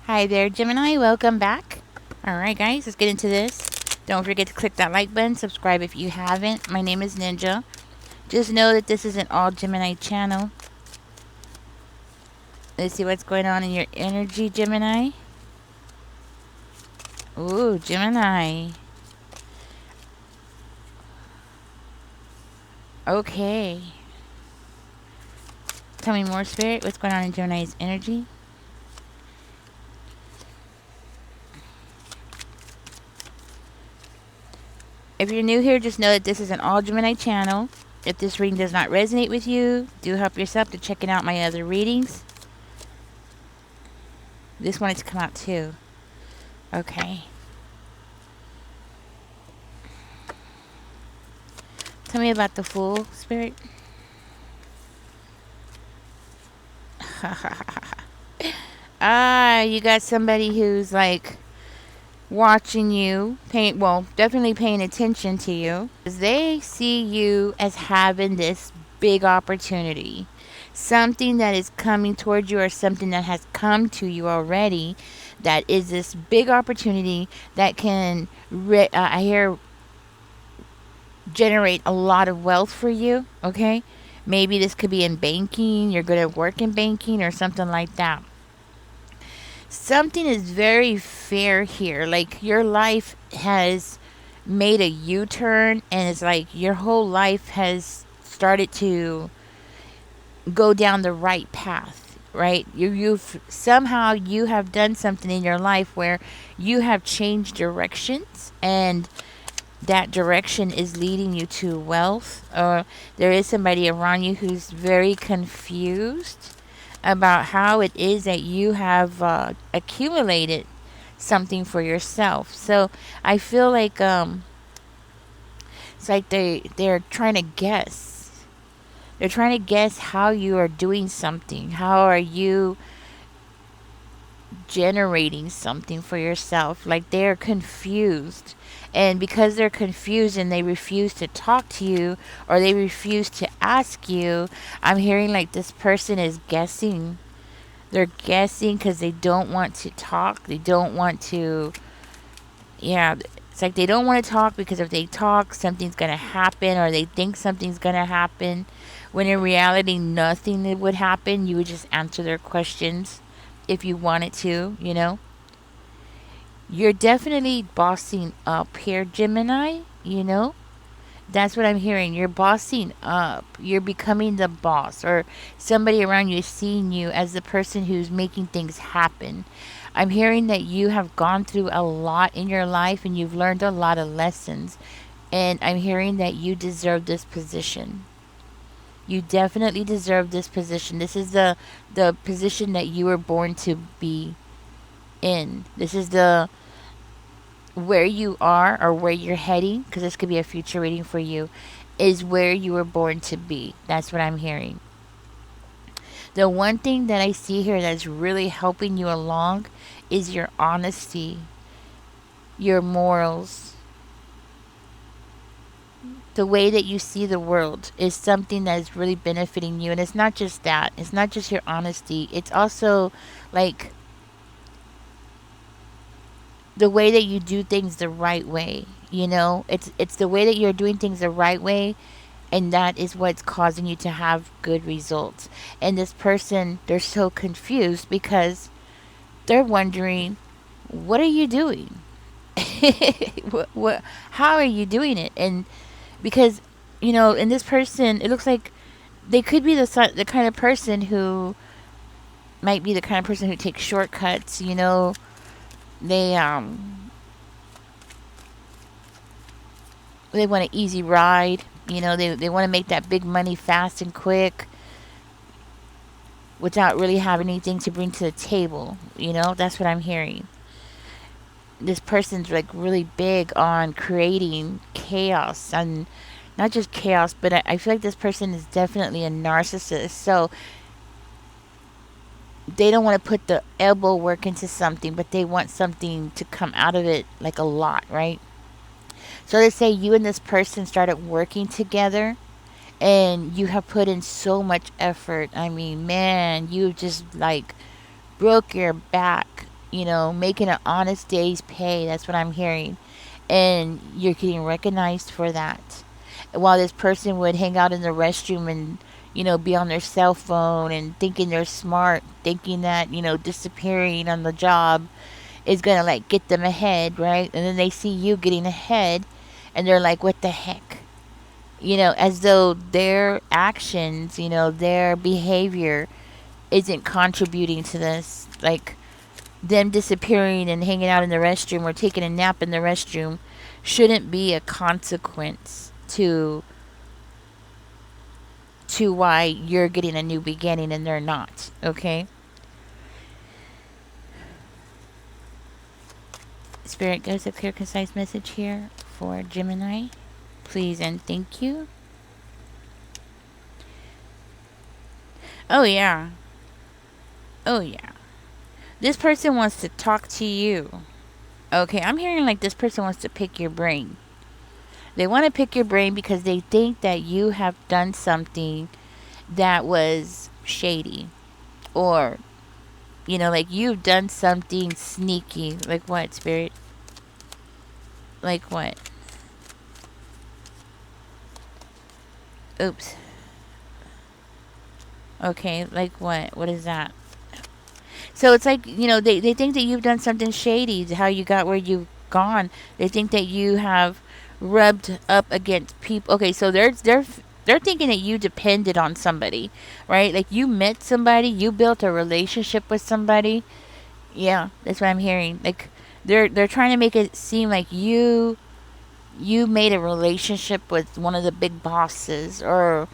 Hi there, Gemini. Welcome back. Alright, guys, let's get into this. Don't forget to click that like button, subscribe if you haven't. My name is Ninja. Just know that this is an all Gemini channel. Let's see what's going on in your energy, Gemini. Ooh, Gemini. Okay. Tell me more, Spirit. What's going on in Gemini's energy? If you're new here, just know that this is an all Gemini channel. If this reading does not resonate with you, do help yourself to checking out my other readings. This wanted to come out too. Okay. Tell me about the Fool, Spirit. You got somebody who's like watching you, definitely paying attention to you. They see you as having this big opportunity. Something that is coming towards you or something that has come to you already that is this big opportunity that can, I hear, generate a lot of wealth for you, okay? Maybe this could be in banking, you're going to work in banking or something like that. Something is very fair here. Like your life has made a U-turn and it's like your whole life has started to go down the right path, right? You've somehow you have done something in your life where you have changed directions and that direction is leading you to wealth. Or there is somebody around you who's very confused about how it is that you have accumulated something for yourself. So I feel like it's like they're trying to guess. They're trying to guess how you are doing something. How are you generating something for yourself? Like they're confused. And because they're confused and they refuse to talk to you or they refuse to ask you, I'm hearing like this person is guessing. They're guessing because they don't want to talk. They don't want to, it's like they don't want to talk because if they talk, something's going to happen or they think something's going to happen. When in reality, nothing would happen. You would just answer their questions if you wanted to, you know. You're definitely bossing up here, Gemini, you know. That's what I'm hearing. You're bossing up. You're becoming the boss, or somebody around you is seeing you as the person who's making things happen. I'm hearing that you have gone through a lot in your life and you've learned a lot of lessons. And I'm hearing that you deserve this position. You definitely deserve this position. This is the position that you were born to be in. This is the where you are or where you're heading, because this could be a future reading for you, is where you were born to be. That's what I'm hearing. The one thing that I see here that's really helping you along is your honesty, your morals. The way that you see the world is something that is really benefiting you. And it's not just that. It's not just your honesty. It's also like the way that you do things the right way. You know, it's the way that you're doing things the right way, and that is what's causing you to have good results. And this person, they're so confused because they're wondering, what are you doing? How are you doing it? And because, you know, in this person, it looks like they could be the kind of person who might be the kind of person who takes shortcuts. You know, they want an easy ride. You know, they want to make that big money fast and quick without really having anything to bring to the table. You know, that's what I'm hearing. This person's like really big on creating chaos, and not just chaos, but I feel like this person is definitely a narcissist. So they don't want to put the elbow work into something, but they want something to come out of it like a lot, right? So let's say you and this person started working together and you have put in so much effort. I mean, man, you just like broke your back making an honest day's pay. That's what I'm hearing. And you're getting recognized for that. While this person would hang out in the restroom and, be on their cell phone and thinking they're smart, thinking that, disappearing on the job is going to like get them ahead, right? And then they see you getting ahead and they're like, what the heck? As though their actions, their behavior isn't contributing to this. Like, them disappearing and hanging out in the restroom or taking a nap in the restroom shouldn't be a consequence to why you're getting a new beginning and they're not. Okay? Spirit, gives a clear, concise message here for Gemini. Please and thank you. Oh, yeah. Oh, yeah. This person wants to talk to you. Okay, I'm hearing like this person wants to pick your brain. They want to pick your brain because they think that you have done something that was shady. Or, like you've done something sneaky. Like what, Spirit? Like what? Oops. Okay, like what? What is that? So it's like, they think that you've done something shady, how you got where you've gone. They think that you have rubbed up against people. Okay, so they're thinking that you depended on somebody, right? Like you met somebody, you built a relationship with somebody. Yeah, that's what I'm hearing. Like they're trying to make it seem like you made a relationship with one of the big bosses, or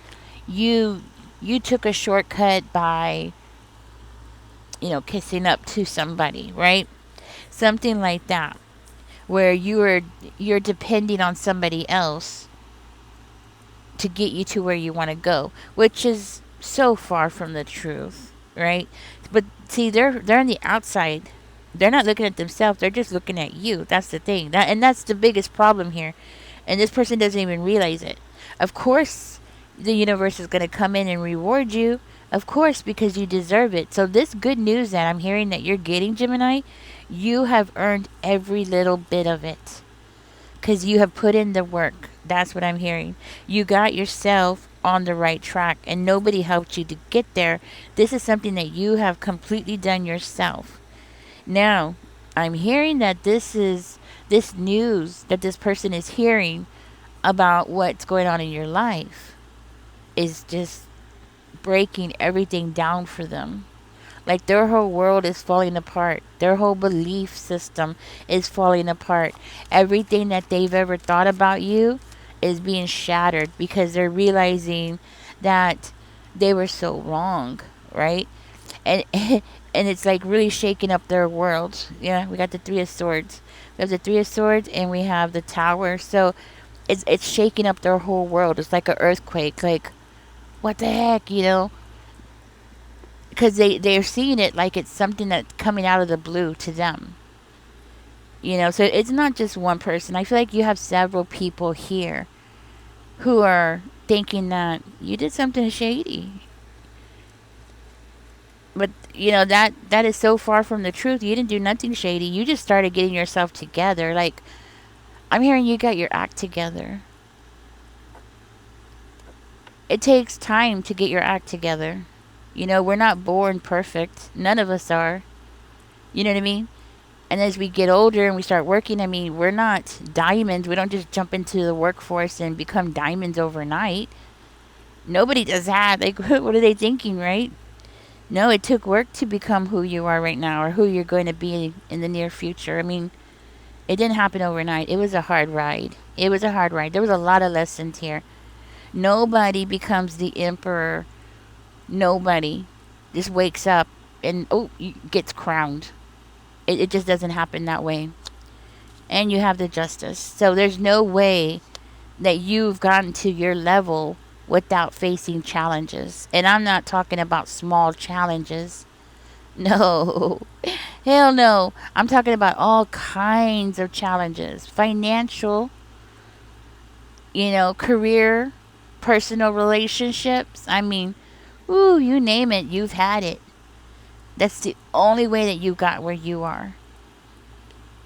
you you took a shortcut by kissing up to somebody, right? Something like that, where you're depending on somebody else to get you to where you want to go, which is so far from the truth, right? But see, they're on the outside. They're not looking at themselves. They're just looking at you. That's the thing. That's the biggest problem here. And this person doesn't even realize it. Of course, the universe is going to come in and reward you. Of course, because you deserve it. So this good news that I'm hearing that you're getting, Gemini, you have earned every little bit of it. Because you have put in the work. That's what I'm hearing. You got yourself on the right track and nobody helped you to get there. This is something that you have completely done yourself. Now, I'm hearing that this news that this person is hearing about what's going on in your life is just breaking everything down for them. Like their whole world is falling apart. Their whole belief system is falling apart. Everything that they've ever thought about you is being shattered because they're realizing that they were so wrong, right? And and it's like really shaking up their world. Yeah, we got the Three of Swords. We have the Three of Swords and we have the Tower. So it's shaking up their whole world. It's like an earthquake. Like, what the heck, because they're seeing it like it's something that's coming out of the blue to them. So it's not just one person. I feel like you have several people here who are thinking that you did something shady. But that is so far from the truth. You didn't do nothing shady. You just started getting yourself together. Like, I'm hearing you got your act together. It takes time to get your act together. We're not born perfect. None of us are. You know what I mean? And as we get older and we start working, I mean, we're not diamonds. We don't just jump into the workforce and become diamonds overnight. Nobody does that. Like, what are they thinking, right? No, it took work to become who you are right now or who you're going to be in the near future. I mean, it didn't happen overnight. It was a hard ride. It was a hard ride. There was a lot of lessons here. Nobody becomes the emperor. Nobody just wakes up and, gets crowned. It just doesn't happen that way. And you have the justice. So there's no way that you've gotten to your level without facing challenges. And I'm not talking about small challenges. No. Hell no. I'm talking about all kinds of challenges. Financial, career, personal relationships. I mean, you name it, you've had it. That's the only way that you got where you are.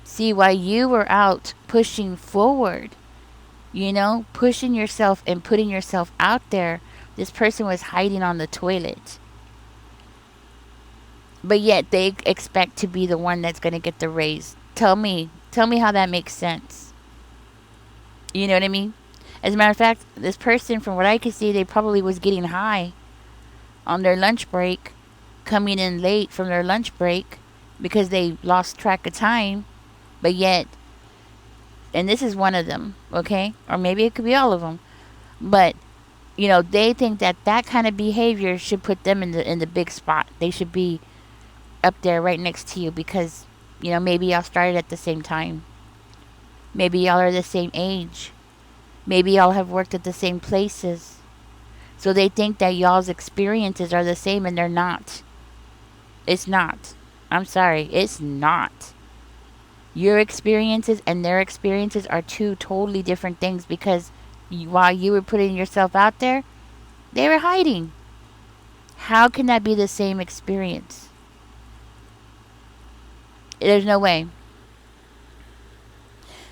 See, while you were out pushing forward, pushing yourself and putting yourself out there, this person was hiding on the toilet. But yet they expect to be the one that's going to get the raise. Tell me how that makes sense. You know what I mean? As a matter of fact, this person, from what I could see, they probably was getting high on their lunch break, coming in late from their lunch break because they lost track of time. But yet, and this is one of them, okay? Or maybe it could be all of them. But they think that that kind of behavior should put them in the big spot. They should be up there right next to you because maybe y'all started at the same time. Maybe y'all are the same age. Maybe y'all have worked at the same places. So they think that y'all's experiences are the same and they're not. It's not. I'm sorry, it's not. Your experiences and their experiences are two totally different things because while you were putting yourself out there, they were hiding. How can that be the same experience? There's no way.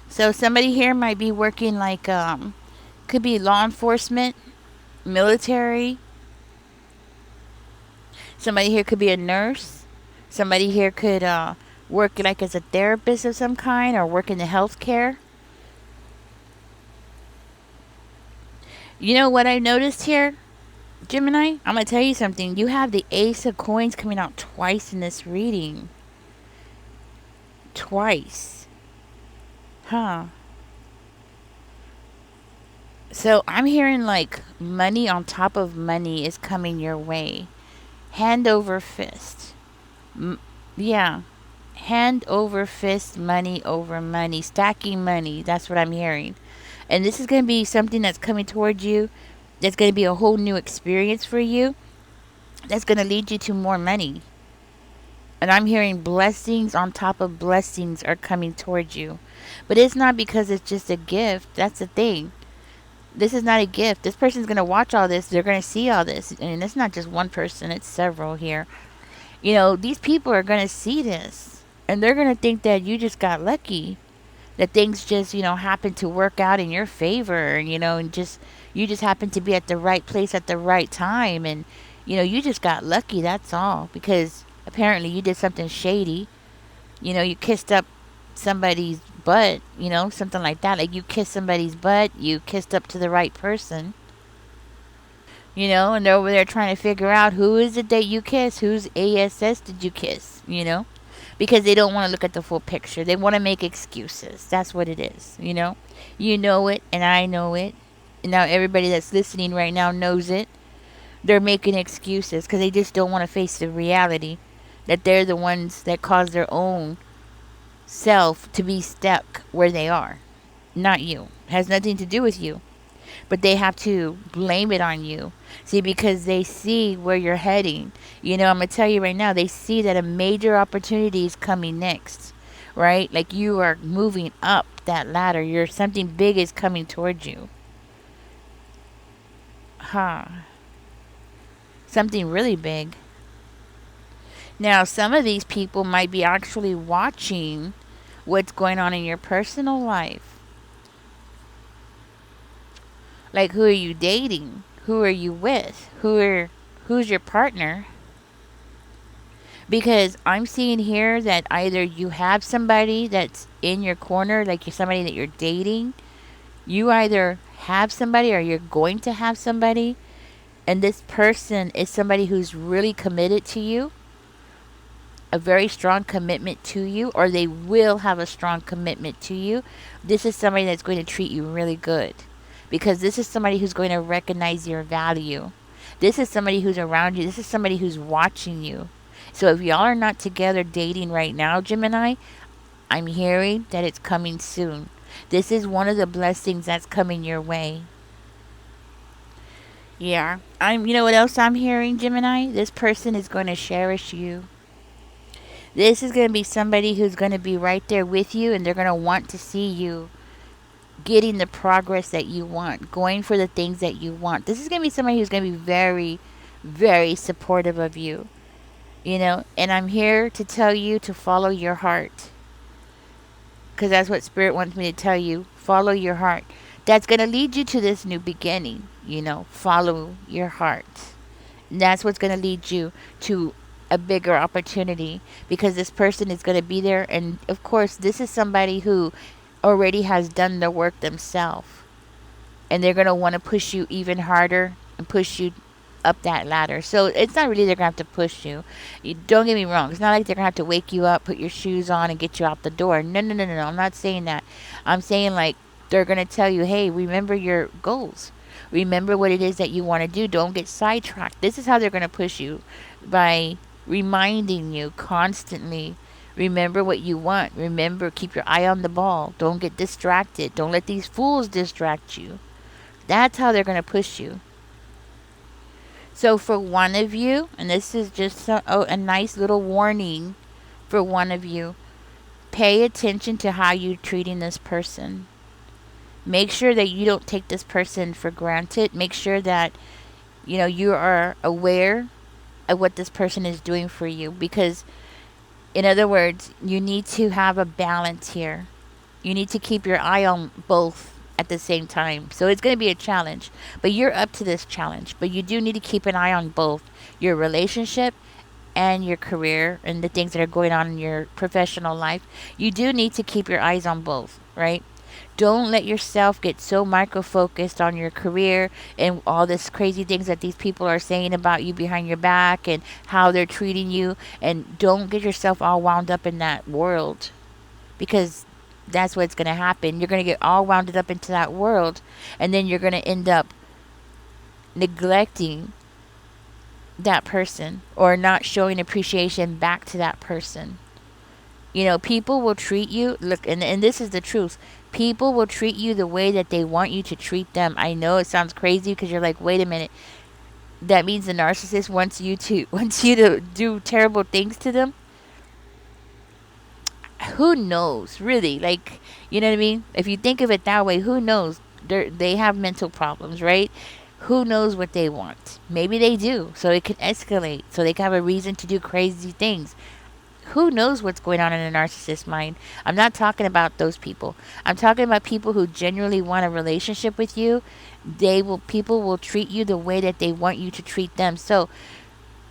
So somebody here might be working like could be law enforcement, military. Somebody here could be a nurse. Somebody here could work like as a therapist of some kind or work in the healthcare. You know what I noticed here, Gemini? I'm going to tell you something. You have the Ace of Coins coming out twice in this reading. Twice. Huh. So I'm hearing like money on top of money is coming your way. Hand over fist. Yeah. Hand over fist, money over money. Stacking money. That's what I'm hearing. And this is going to be something that's coming towards you. That's going to be a whole new experience for you. That's going to lead you to more money. And I'm hearing blessings on top of blessings are coming towards you. But it's not because it's just a gift. That's the thing. This is not a gift. This person's going to watch all this. They're going to see all this. And it's not just one person. It's several here. These people are going to see this. And they're going to think that you just got lucky. That things just, happen to work out in your favor. And just you just happen to be at the right place at the right time. And, you just got lucky. That's all. Because apparently you did something shady. You kissed up somebody's butt, something like that. Like you kissed somebody's butt, you kissed up to the right person. And they're over there trying to figure out who is it that you kiss, whose ASS did you kiss, because they don't want to look at the full picture. They want to make excuses. That's what it is, You know it, and I know it. And now everybody that's listening right now knows it. They're making excuses because they just don't want to face the reality that they're the ones that cause their own self to be stuck where they are. Not you. It has nothing to do with you. But they have to blame it on you. See, because they see where you're heading. I'm going to tell you right now, they see that a major opportunity is coming next. Right? Like you are moving up that ladder. Something big is coming towards you. Something really big. Now, some of these people might be actually watching what's going on in your personal life. Like, who are you dating? Who are you with? Who's your partner? Because I'm seeing here that either you have somebody that's in your corner, like you're somebody that you're dating. You either have somebody or you're going to have somebody. And this person is somebody who's really committed to you. A very strong commitment to you, or they will have a strong commitment to you. This is somebody that's going to treat you really good because this is somebody who's going to recognize your value. This is somebody who's around you. This is somebody who's watching you. So if y'all are not together dating right now, Gemini, I'm hearing that it's coming soon. This is one of the blessings that's coming your way. Yeah. You know what else I'm hearing, Gemini? This person is going to cherish you. This is going to be somebody who's going to be right there with you, and they're going to want to see you getting the progress that you want, going for the things that you want. This is going to be somebody who's going to be very, very supportive of you. And I'm here to tell you to follow your heart, because that's what Spirit wants me to tell you. Follow your heart. That's going to lead you to this new beginning. Follow your heart. And that's what's going to lead you to a bigger opportunity, because this person is going to be there. And of course, this is somebody who already has done the work themselves, and they're going to want to push you even harder and push you up that ladder. So it's not really they're going to have to push you. Don't get me wrong. It's not like they're going to have to wake you up, put your shoes on, and get you out the door. No, no, no, no, no. I'm not saying that. I'm saying like they're going to tell you, hey, remember your goals. Remember what it is that you want to do. Don't get sidetracked. This is how they're going to push you, by reminding you constantly. Remember what you want. Remember, keep your eye on the ball. Don't get distracted. Don't let these fools distract you. That's how they're going to push you. So for one of you, and this is just a nice little warning for one of you, pay attention to how you're treating this person. Make sure that you don't take this person for granted. Make sure that you are aware of what this person is doing for you, because in other words, you need to have a balance here. You need to keep your eye on both at the same time. So it's going to be a challenge, but you're up to this challenge. But you do need to keep an eye on both your relationship and your career and the things that are going on in your professional life. You do need to keep your eyes on both, right? Don't let yourself get so micro focused on your career and all this crazy things that these people are saying about you behind your back and how they're treating you. And don't get yourself all wound up in that world, because that's what's going to happen. You're going to get all wound up into that world, and then you're going to end up neglecting that person or not showing appreciation back to that person. People will treat you, look, and this is the truth. People will treat you the way that they want you to treat them. I know it sounds crazy, because you're like, wait a minute. That means the narcissist wants you to do terrible things to them? Who knows, really? Like, you know what I mean? If you think of it that way, who knows? They have mental problems, right? Who knows what they want? Maybe they do, so it can escalate, so they can have a reason to do crazy things. Who knows what's going on in a narcissist's mind? I'm not talking about those people. I'm talking about people who genuinely want a relationship with you. People will treat you the way that they want you to treat them. So,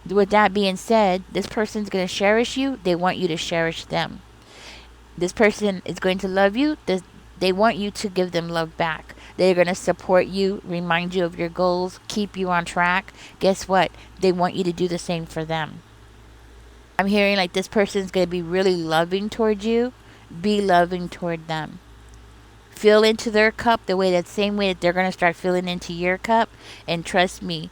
with that being said, this person's going to cherish you. They want you to cherish them. This person is going to love you. They want you to give them love back. They're going to support you, remind you of your goals, keep you on track. Guess what? They want you to do the same for them. I'm hearing like this person's going to be really loving toward you. Be loving toward them. Fill into their cup same way that they're going to start filling into your cup. And trust me,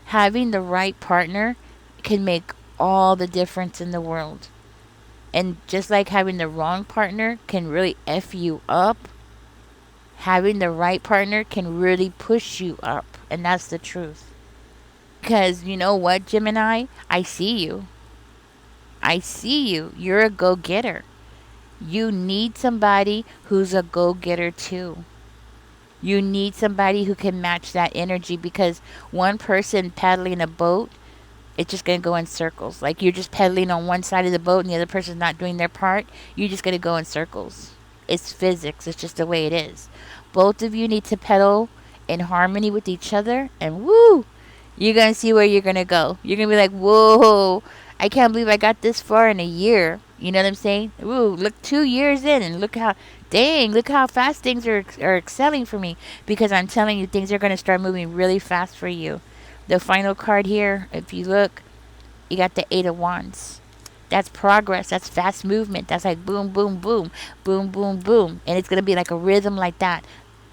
having the right partner can make all the difference in the world. And just like having the wrong partner can really F you up, having the right partner can really push you up. And that's the truth. Because you know what, Gemini? I see you. I see you. You're a go-getter. You need somebody who's a go-getter too. You need somebody who can match that energy, because one person paddling a boat, it's just going to go in circles. Like you're just pedaling on one side of the boat and the other person's not doing their part. You're just going to go in circles. It's physics. It's just the way it is. Both of you need to pedal in harmony with each other, and woo, you're going to see where you're going to go. You're going to be like, whoa, I can't believe I got this far in a year. You know what I'm saying? Ooh, look, 2 years in, and look how fast things are excelling for me. Because I'm telling you, things are going to start moving really fast for you. The final card here, if you look, you got the 8 of Wands. That's progress. That's fast movement. That's like boom, boom, boom, boom, boom, boom. And it's going to be like a rhythm like that.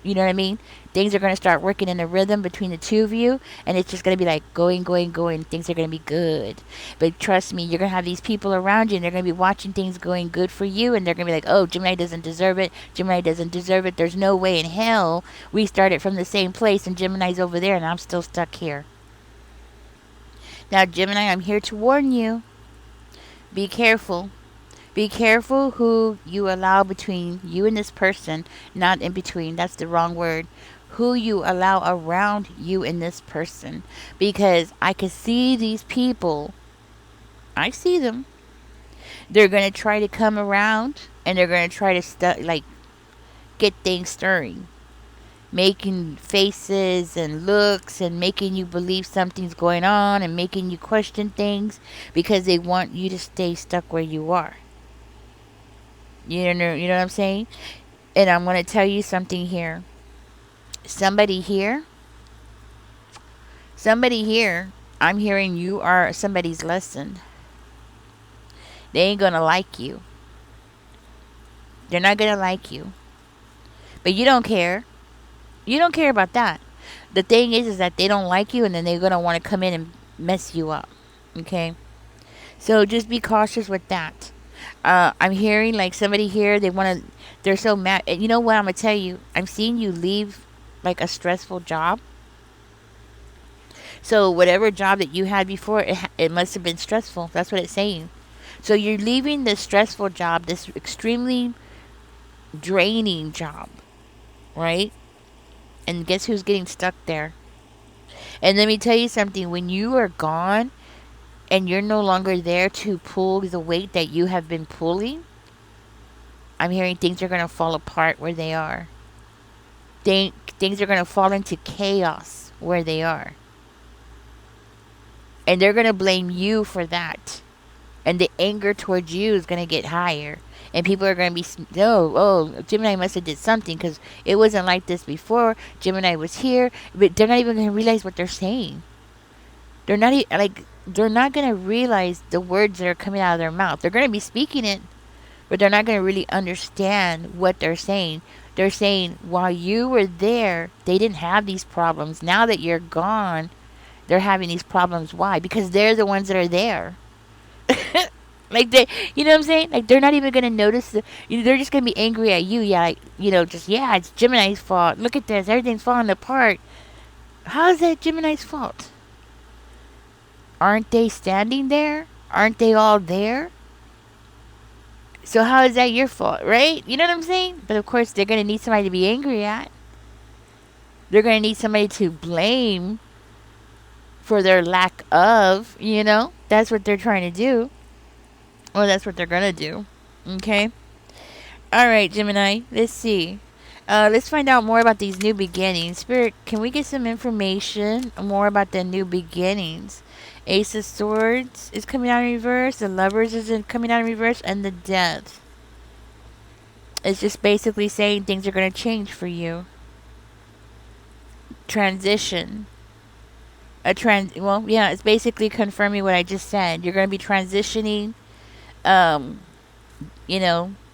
You know what I mean? Things are going to start working in a rhythm between the two of you. And it's just going to be like going, going, going. Things are going to be good. But trust me, you're going to have these people around you. And they're going to be watching things going good for you. And they're going to be like, oh, Gemini doesn't deserve it. Gemini doesn't deserve it. There's no way in hell we started from the same place. And Gemini's over there. And I'm still stuck here. Now, Gemini, I'm here to warn you. Be careful. Be careful who you allow between you and this person. Not in between. That's the wrong word. Who you allow around you and this person. Because I could see these people I see them. They're gonna try to come around and they're gonna try to get things stirring, making faces and looks and making you believe something's going on and making you question things because they want you to stay stuck where you are. You know what I'm saying? And I'm gonna tell you something here. Somebody here, somebody here. I'm hearing you are somebody's lesson. They ain't gonna like you. They're not gonna like you. But you don't care. You don't care about that. The thing is that they don't like you and then they're gonna want to come in and mess you up. Okay? So just be cautious with that. I'm hearing like somebody here, they're so mad. And you know what I'm gonna tell you? I'm seeing you leave like a stressful job. So whatever job that you had before, it must have been stressful. That's what it's saying. So you're leaving this stressful job, this extremely draining job, right? And guess who's getting stuck there? And let me tell you something. When you are gone and you're no longer there to pull the weight that you have been pulling, I'm hearing things are going to fall apart where they are. Things are going to fall into chaos where they are. And they're going to blame you for that. And the anger towards you is going to get higher. And people are going to be, Gemini must have did something because it wasn't like this before. Gemini was here. But they're not even going to realize what they're saying. They're not they're not going to realize the words that are coming out of their mouth. They're going to be speaking it, but they're not going to really understand what they're saying. They're saying, while you were there, they didn't have these problems. Now that you're gone, they're having these problems. Why? Because they're the ones that are there. Like you know what I'm saying? Like they're not even gonna notice they're just gonna be angry at you. Yeah, like it's Gemini's fault. Look at this, everything's falling apart. How is that Gemini's fault? Aren't they standing there? Aren't they all there? So how is that your fault, right? You know what I'm saying? But of course, they're gonna need somebody to be angry at. They're gonna need somebody to blame for their lack of. That's what they're trying to do. Well, that's what they're gonna do. Okay. All right, Gemini. Let's see. Let's find out more about these new beginnings. Spirit, can we get some information more about the new beginnings? Ace of Swords is coming out in reverse. The Lovers is coming out in reverse, and the Death. It's just basically saying things are going to change for you. Transition. It's basically confirming what I just said. You're going to be transitioning.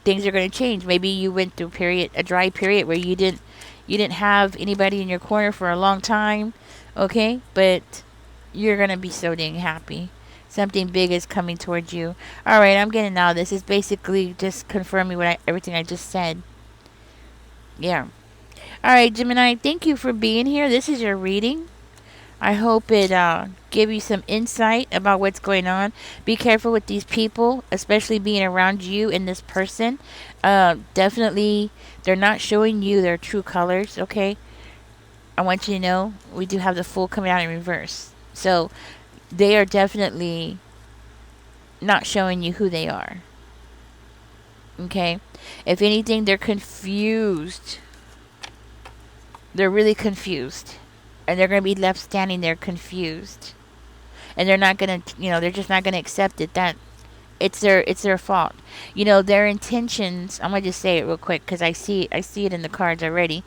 Things are going to change. Maybe you went through a dry period where you didn't have anybody in your corner for a long time, okay? But you're going to be so dang happy. Something big is coming towards you. All right, I'm getting now. This is basically just confirming everything I just said. Yeah. All right, Gemini, thank you for being here. This is your reading. I hope it give you some insight about what's going on. Be careful with these people, especially being around you and this person. Definitely, they're not showing you their true colors, okay? I want you to know we do have the Fool coming out in reverse. So, they are definitely not showing you who they are. Okay? If anything, they're confused. They're really confused. And they're going to be left standing there confused. And they're not going to, they're just not going to accept it that it's their fault. Their intentions, I'm going to just say it real quick because I see it in the cards already.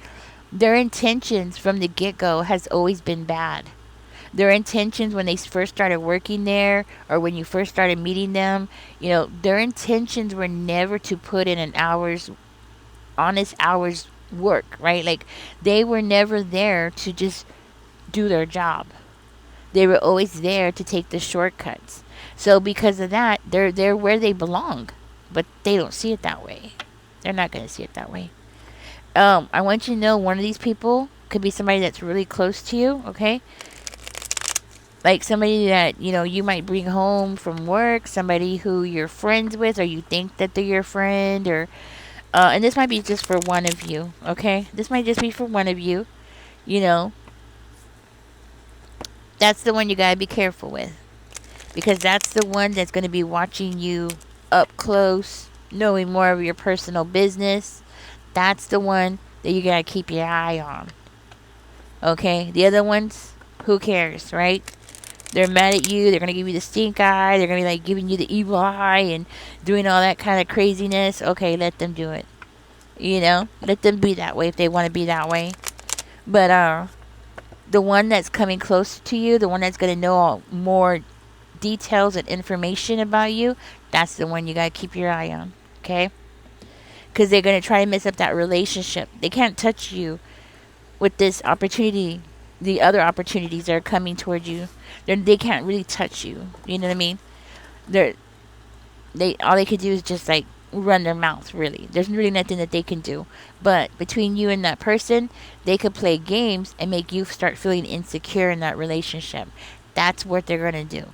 Their intentions from the get-go has always been bad. Their intentions when they first started working there or when you first started meeting them, their intentions were never to put in honest hours work, right? Like they were never there to just do their job. They were always there to take the shortcuts. So because of that, they're where they belong. But they don't see it that way. They're not going to see it that way. I want you to know one of these people could be somebody that's really close to you, okay? Like somebody that, you might bring home from work, somebody who you're friends with or you think that they're your friend or and this might be just for one of you, okay? This might just be for one of you, That's the one you gotta be careful with. because that's the one that's going to be watching you up close, knowing more of your personal business. That's the one that you got to keep your eye on. Okay? The other ones, who cares, right? They're mad at you. They're going to give you the stink eye. They're going to be like giving you the evil eye and doing all that kind of craziness. Okay, let them do it. You know? Let them be that way if they want to be that way. But the one that's coming close to you, the one that's going to know more details and information about you, that's the one you got to keep your eye on. Okay? Because they're going to try to mess up that relationship. They can't touch you with this opportunity, the other opportunities that are coming towards you. They can't really touch you. You know what I mean? They're they all they could do is just like run their mouth. Really, there's really nothing that they can do. But between you and that person, they could play games and make you start feeling insecure in that relationship. That's what they're gonna do.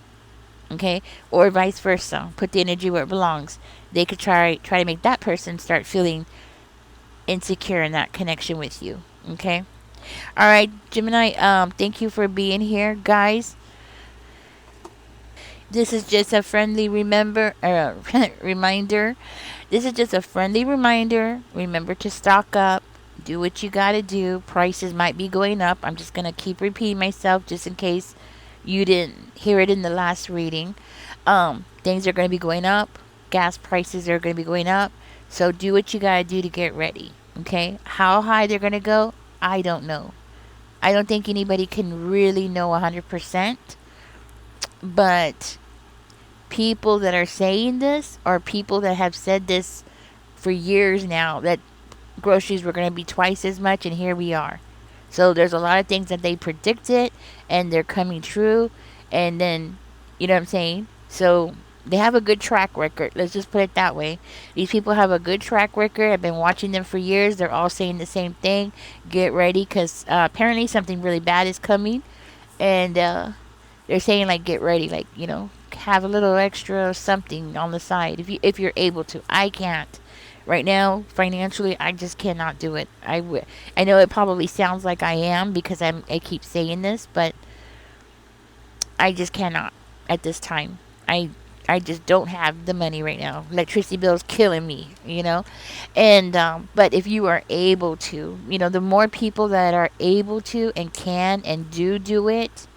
Okay, or vice versa. Put the energy where it belongs. They could try to make that person start feeling insecure in that connection with you. Okay. All right, Gemini. Thank you for being here, guys. This is just a friendly reminder. This is just a friendly reminder. Remember to stock up. Do what you gotta do. Prices might be going up. I'm just gonna keep repeating myself just in case you didn't hear it in the last reading. Things are gonna be going up. Gas prices are gonna be going up. So do what you gotta do to get ready. Okay? How high they're gonna go, I don't know. I don't think anybody can really know 100%. But people that are saying this are people that have said this for years now, that groceries were going to be twice as much, and here we are. So there's a lot of things that they predicted and they're coming true. And then, you know what I'm saying? So they have a good track record. Let's just put it that way. These people have a good track record. I've been watching them for years. They're all saying the same thing. Get ready, because apparently something really bad is coming. And they're saying like get ready, like, you know, have a little extra something on the side if you're able to. I can't right now financially. I just cannot do it. I know it probably sounds like I am because I keep saying this, but I just cannot at this time. I just don't have the money right now. Electricity bill's killing me, you know. And but if you are able to, you know, the more people that are able to and can and do it,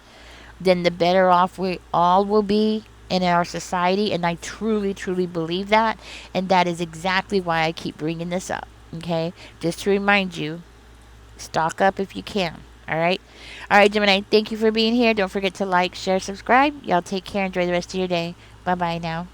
then the better off we all will be in our society. And I truly, truly believe that. And that is exactly why I keep bringing this up. Okay? Just to remind you, stock up if you can. All right? All right, Gemini, thank you for being here. Don't forget to like, share, subscribe. Y'all take care. Enjoy the rest of your day. Bye bye now.